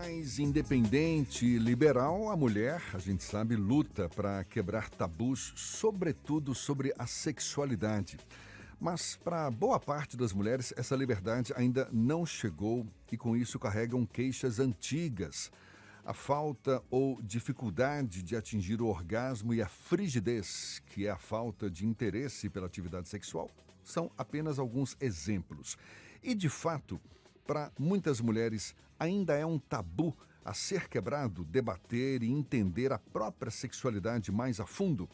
mais independente e liberal, a mulher, a gente sabe, luta para quebrar tabus, sobretudo sobre a sexualidade. Mas para boa parte das mulheres, essa liberdade ainda não chegou e com isso carregam queixas antigas. A falta ou dificuldade de atingir o orgasmo e a frigidez, que é a falta de interesse pela atividade sexual, são apenas alguns exemplos. E, de fato, para muitas mulheres, ainda é um tabu a ser quebrado debater e entender a própria sexualidade mais a fundo.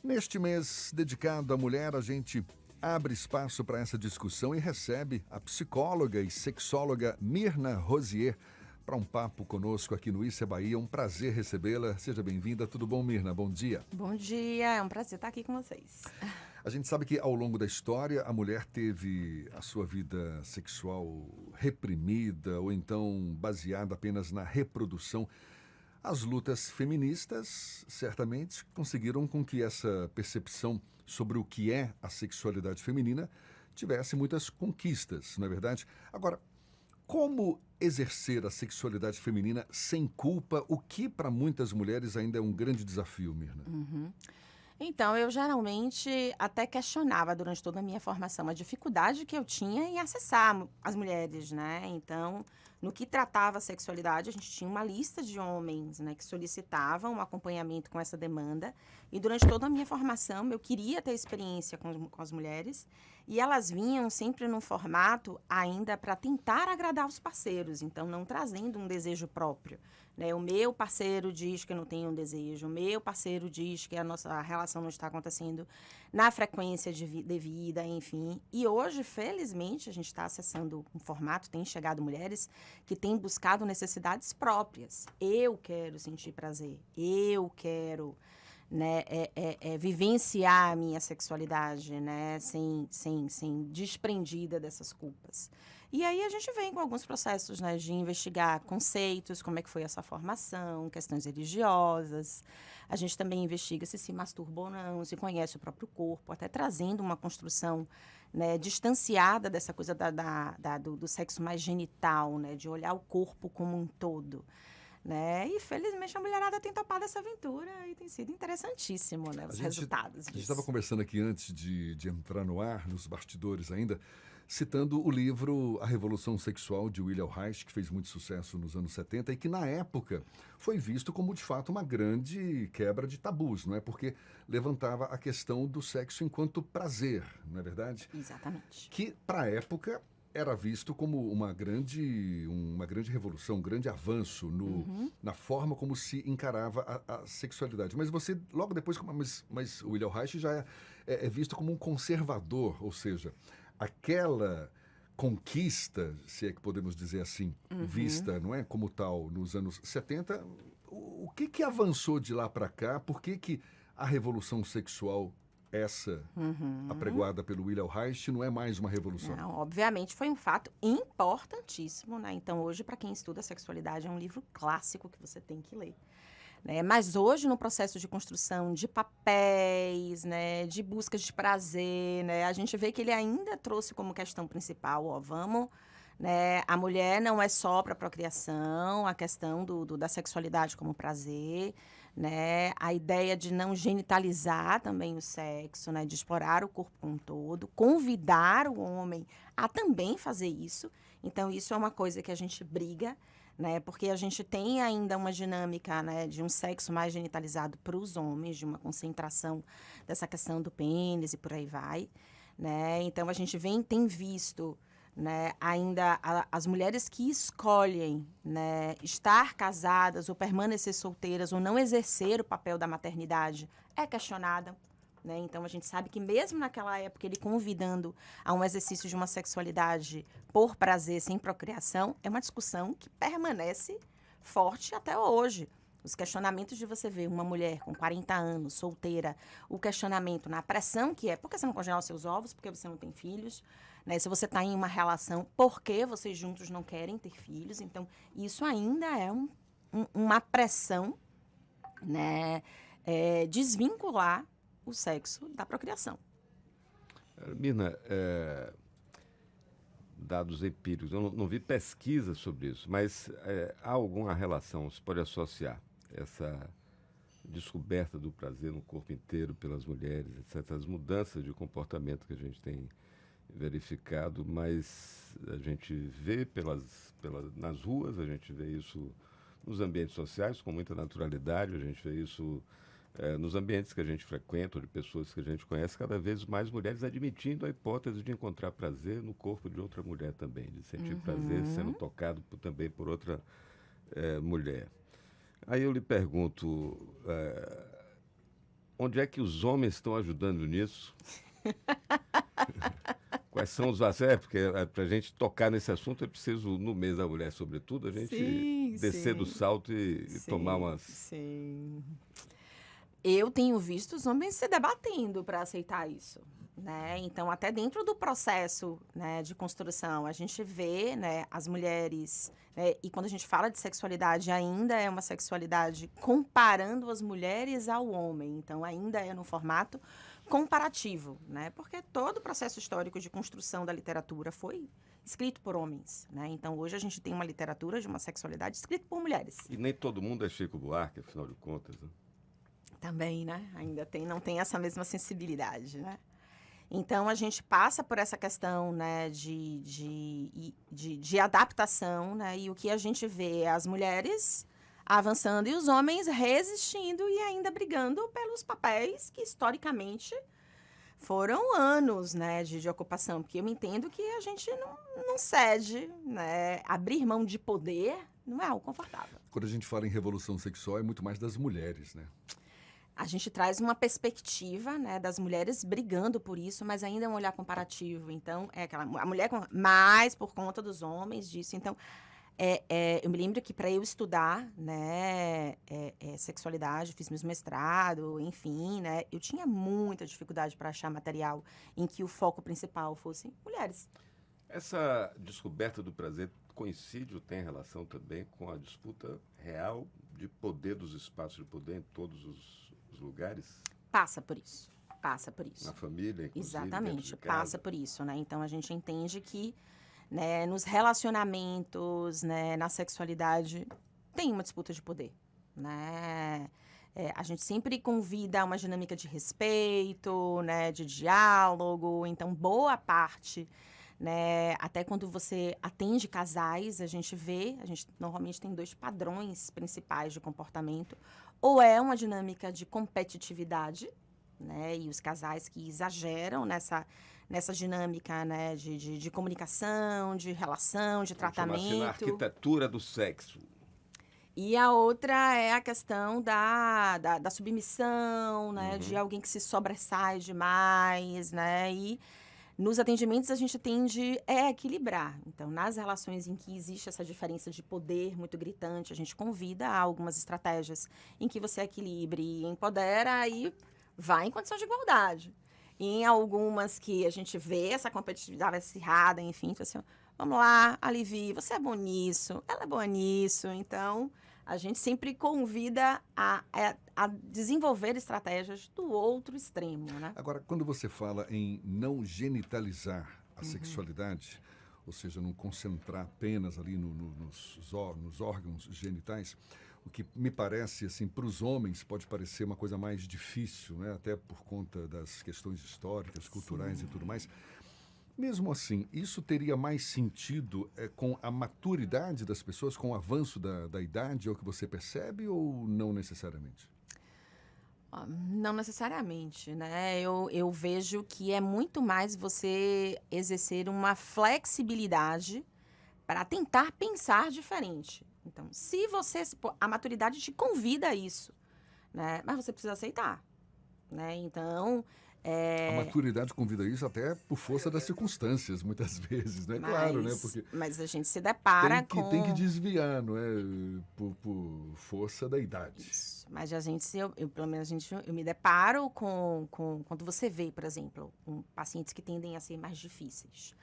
Neste mês dedicado à mulher, a gente abre espaço para essa discussão e recebe a psicóloga e sexóloga Mirna Rosier para um papo conosco aqui no Isso é Bahia. Um prazer recebê-la. Seja bem-vinda. Tudo bom, Mirna? Bom dia. Bom dia, é um prazer estar aqui com vocês. A gente sabe que ao longo da história a mulher teve a sua vida sexual reprimida ou então baseada apenas na reprodução. As lutas feministas certamente conseguiram com que essa percepção sobre o que é a sexualidade feminina tivesse muitas conquistas, não é verdade? Agora, como exercer a sexualidade feminina sem culpa, o que para muitas mulheres ainda é um grande desafio, Mirna? Então, eu geralmente até questionava durante toda a minha formação a dificuldade que eu tinha em acessar as mulheres, né? Então, no que tratava a sexualidade, a gente tinha uma lista de homens, né, que solicitavam um acompanhamento com essa demanda. E durante toda a minha formação, eu queria ter experiência com as mulheres. E elas vinham sempre num formato ainda para tentar agradar os parceiros, então não trazendo um desejo próprio, né? O meu parceiro diz que eu não tenho um desejo, o meu parceiro diz que a nossa relação não está acontecendo na frequência devida, enfim. E hoje, felizmente, a gente está acessando um formato, tem chegado mulheres que têm buscado necessidades próprias. Eu quero sentir prazer, eu quero... né, vivenciar a minha sexualidade, né, sem desprendida dessas culpas. E aí a gente vem com alguns processos, né, de investigar conceitos, como é que foi essa formação, questões religiosas. A gente também investiga se masturba ou não, se conhece o próprio corpo, até trazendo uma construção, né, distanciada dessa coisa do sexo mais genital, né, de olhar o corpo como um todo. Né? E felizmente a mulherada tem topado essa aventura e tem sido interessantíssimo, né? Os resultados disso. A gente estava conversando aqui antes de entrar no ar, nos bastidores ainda, citando o livro A Revolução Sexual, de William Reich, que fez muito sucesso nos anos 70 e que, na época, foi visto como, de fato, uma grande quebra de tabus, não é? Porque levantava a questão do sexo enquanto prazer, não é verdade? Exatamente. Que, para a época, era visto como uma grande revolução, um grande avanço na forma como se encarava a sexualidade. Mas você, logo depois, mas o William Reich já é visto como um conservador, ou seja, aquela conquista, se é que podemos dizer assim, vista, não é, como tal, nos anos 70, o que avançou de lá para cá? Por que a revolução sexual apregoada pelo William Reich não é mais uma revolução? Não, obviamente foi um fato importantíssimo, né? Então hoje, para quem estuda sexualidade, é um livro clássico que você tem que ler. Né? Mas hoje, no processo de construção de papéis, né, de busca de prazer, né, a gente vê que ele ainda trouxe como questão principal, ó, vamos... Né? A mulher não é só para procriação, a questão da sexualidade como prazer, né? A ideia de não genitalizar também o sexo, né? De explorar o corpo como um todo, convidar o homem a também fazer isso. Então, isso é uma coisa que a gente briga, né? Porque a gente tem ainda uma dinâmica, né, de um sexo mais genitalizado para os homens, de uma concentração dessa questão do pênis e por aí vai, né? Então, a gente tem visto... Né, ainda as mulheres que escolhem, né, estar casadas ou permanecer solteiras ou não exercer o papel da maternidade é questionada. Né? Então, a gente sabe que mesmo naquela época, ele convidando a um exercício de uma sexualidade por prazer, sem procriação, é uma discussão que permanece forte até hoje. Os questionamentos de você ver uma mulher com 40 anos, solteira, o questionamento na pressão que é, por que você não congela os seus ovos? Por que você não tem filhos? Né? Se você está em uma relação, por que vocês juntos não querem ter filhos? Então, isso ainda é uma pressão, né, desvincular o sexo da procriação. Mirna, dados empíricos, eu não vi pesquisa sobre isso, mas há alguma relação, se pode associar essa descoberta do prazer no corpo inteiro pelas mulheres, etc., as mudanças de comportamento que a gente tem verificado, mas a gente vê nas ruas, a gente vê isso nos ambientes sociais com muita naturalidade, a gente vê isso nos ambientes que a gente frequenta, ou de pessoas que a gente conhece, cada vez mais mulheres admitindo a hipótese de encontrar prazer no corpo de outra mulher também, de sentir prazer sendo tocado também por outra mulher. Aí eu lhe pergunto, onde é que os homens estão ajudando nisso? Quais são os vazios? Porque para a gente tocar nesse assunto é preciso, no mês da mulher, sobretudo, a gente descer do salto e tomar umas... Sim. Eu tenho visto os homens se debatendo para aceitar isso, né? Então, até dentro do processo, né, de construção, a gente vê, né, as mulheres, né, e quando a gente fala de sexualidade, ainda é uma sexualidade comparando as mulheres ao homem. Então, ainda é no formato comparativo, né? Porque todo o processo histórico de construção da literatura foi escrito por homens, né? Então, hoje a gente tem uma literatura de uma sexualidade escrita por mulheres. E nem todo mundo é Chico Buarque, afinal de contas, né? Também, né? Ainda não tem essa mesma sensibilidade, né? Então, a gente passa por essa questão, né, de adaptação, né? E o que a gente vê é as mulheres avançando e os homens resistindo e ainda brigando pelos papéis que, historicamente, foram anos, né, de ocupação. Porque eu entendo que a gente não cede, né? Abrir mão de poder não é algo confortável. Quando a gente fala em revolução sexual, é muito mais das mulheres, né? A gente traz uma perspectiva, né, das mulheres brigando por isso, mas ainda é um olhar comparativo. Então, a mulher mais por conta dos homens disso. Então, eu me lembro que para eu estudar, né, sexualidade, fiz meu mestrado, enfim, né, eu tinha muita dificuldade para achar material em que o foco principal fosse mulheres. Essa descoberta do prazer coincide ou tem relação também com a disputa real de poder dos espaços de poder em todos os lugares? Passa por isso. Na família, inclusive. Exatamente, passa por isso, né? Então, a gente entende que, né, nos relacionamentos, né, na sexualidade, tem uma disputa de poder, né? A gente sempre convida a uma dinâmica de respeito, né, de diálogo. Então, boa parte, né, até quando você atende casais, a gente normalmente tem 2 padrões principais de comportamento. Ou é uma dinâmica de competitividade, né, e os casais que exageram nessa dinâmica, né, de comunicação, de relação, de tratamento. Chama-se na arquitetura do sexo. E a outra é a questão da submissão, né, de alguém que se sobressai demais, né, e nos atendimentos a gente tende a equilibrar. Então, nas relações em que existe essa diferença de poder muito gritante, a gente convida a algumas estratégias em que você equilibre e empodera e vai em condição de igualdade. E em algumas que a gente vê essa competitividade acirrada, enfim, assim, vamos lá, alivie, você é bom nisso, ela é boa nisso. Então, a gente sempre convida a desenvolver estratégias do outro extremo, né? Agora, quando você fala em não genitalizar a sexualidade, ou seja, não concentrar apenas ali nos órgãos genitais, o que me parece, assim, para os homens pode parecer uma coisa mais difícil, né? Até por conta das questões históricas, culturais e tudo mais. Mesmo assim, isso teria mais sentido com a maturidade das pessoas, com o avanço da idade, é o que você percebe, ou não necessariamente? Não necessariamente, né? Eu vejo que é muito mais você exercer uma flexibilidade para tentar pensar diferente. Então, se você... A maturidade te convida a isso, né? Mas você precisa aceitar, né? Então... A maturidade convida isso até por força das circunstâncias, muitas vezes, né? Claro, né? Porque mas a gente se depara tem que desviar, não é? Por força da idade. Isso. Mas pelo menos eu me deparo com quando você vê, por exemplo, pacientes que tendem a ser mais difíceis,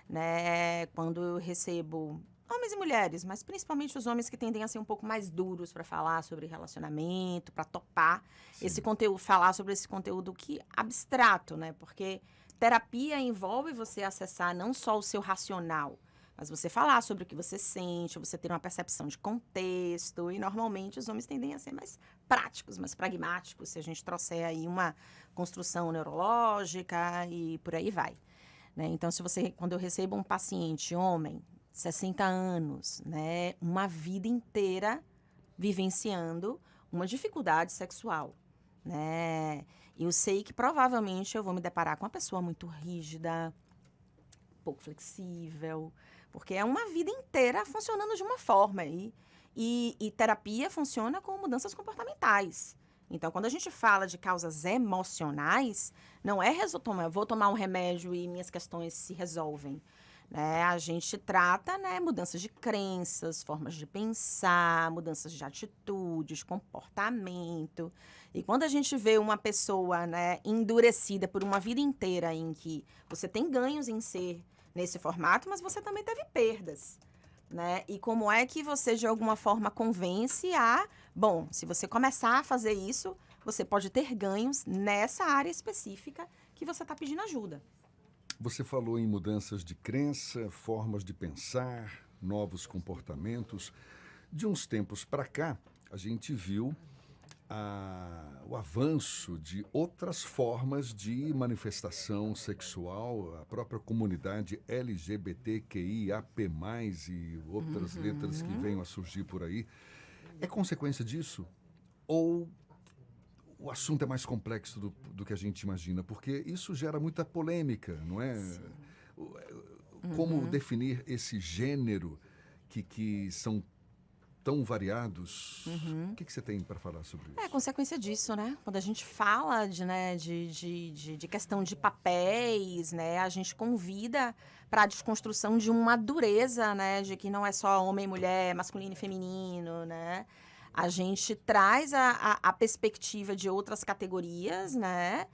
né? Quando eu recebo homens e mulheres, mas principalmente os homens que tendem a ser um pouco mais duros para falar sobre relacionamento, para topar esse conteúdo, falar sobre esse conteúdo que abstrato, né? Porque terapia envolve você acessar não só o seu racional, mas você falar sobre o que você sente, você ter uma percepção de contexto. E normalmente os homens tendem a ser mais práticos, mais pragmáticos, se a gente trouxer aí uma construção neurológica e por aí vai. Né? Então, quando eu recebo um paciente homem, 60 anos, né, uma vida inteira vivenciando uma dificuldade sexual, né? Eu sei que provavelmente eu vou me deparar com uma pessoa muito rígida, pouco flexível, porque é uma vida inteira funcionando de uma forma. E terapia funciona com mudanças comportamentais. Então, quando a gente fala de causas emocionais, não é vou tomar um remédio e minhas questões se resolvem. Né? A gente trata, né, mudanças de crenças, formas de pensar, mudanças de atitudes, comportamento. E quando a gente vê uma pessoa, né, endurecida por uma vida inteira em que você tem ganhos em ser nesse formato, mas você também teve perdas. Né? E como é que você, de alguma forma, convence bom, se você começar a fazer isso, você pode ter ganhos nessa área específica que você está pedindo ajuda. Você falou em mudanças de crença, formas de pensar, novos comportamentos. De uns tempos para cá, a gente viu o avanço de outras formas de manifestação sexual, a própria comunidade LGBTQIAP+, e outras letras que venham a surgir por aí. É consequência disso? Ou o assunto é mais complexo do que a gente imagina? Porque isso gera muita polêmica, não é? Sim. Como definir esse gênero que são tão variados? O que você tem para falar sobre isso? É consequência disso, né? Quando a gente fala de questão de papéis, né? A gente convida para a desconstrução de uma dureza, né? De que não é só homem e mulher, masculino e feminino, né? A gente traz a perspectiva de outras categorias, né?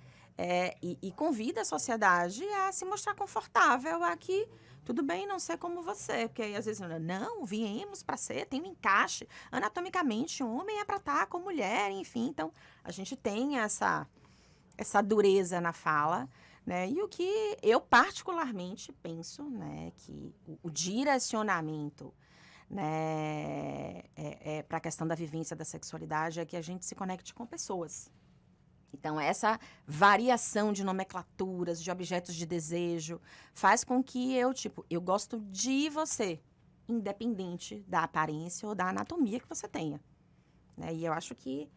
E convida a sociedade a se mostrar confortável aqui. Tudo bem não ser como você, porque aí às vezes, não, viemos para ser, tem um encaixe. Anatomicamente, homem é para estar com mulher, enfim. Então, a gente tem essa dureza na fala, né? E o que eu particularmente penso, né, que o direcionamento, né, para a questão da vivência da sexualidade é que a gente se conecte com pessoas. Então, essa variação de nomenclaturas, de objetos de desejo, faz com que eu gosto de você, independente da aparência ou da anatomia que você tenha. Né? E eu acho que,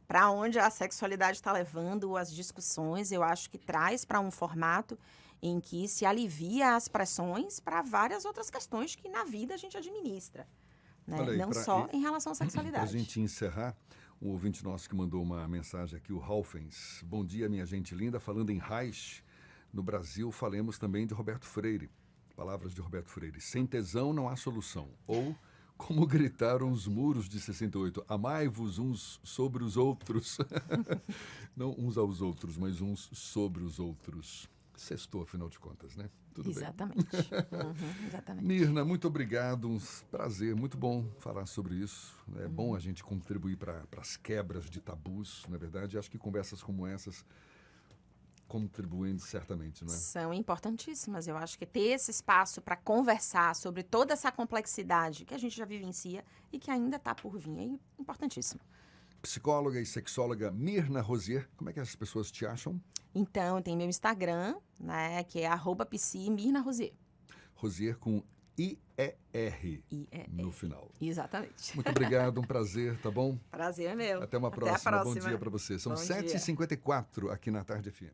para onde a sexualidade está levando as discussões, eu acho que traz para um formato em que se alivia as pressões para várias outras questões que na vida a gente administra. Né? Aí, não só em relação à sexualidade. Para a gente encerrar, um ouvinte nosso que mandou uma mensagem aqui, o Ralfens. Bom dia, minha gente linda. Falando em Reich, no Brasil, falemos também de Roberto Freire. Palavras de Roberto Freire. Sem tesão não há solução. Ou, como gritaram os muros de 68, amai-vos uns sobre os outros. Não uns aos outros, mas uns sobre os outros. Sextou, afinal de contas, né? Tudo exatamente. Bem. Exatamente. Mirna, muito obrigado. Um prazer, muito bom falar sobre isso. É bom a gente contribuir para as quebras de tabus, na verdade. Acho que conversas como essas contribuem certamente, não é? São importantíssimas. Eu acho que ter esse espaço para conversar sobre toda essa complexidade que a gente já vivencia e que ainda está por vir é importantíssimo. Psicóloga e sexóloga Mirna Rosier, como é que as pessoas te acham? Então, tem meu Instagram, né, que é @psimirnarosier. Rosier com I-E-R no final. Exatamente. Muito obrigado, um prazer, tá bom? Prazer é meu. Até uma próxima. Bom dia para você. São 7h54 aqui na Tarde FM.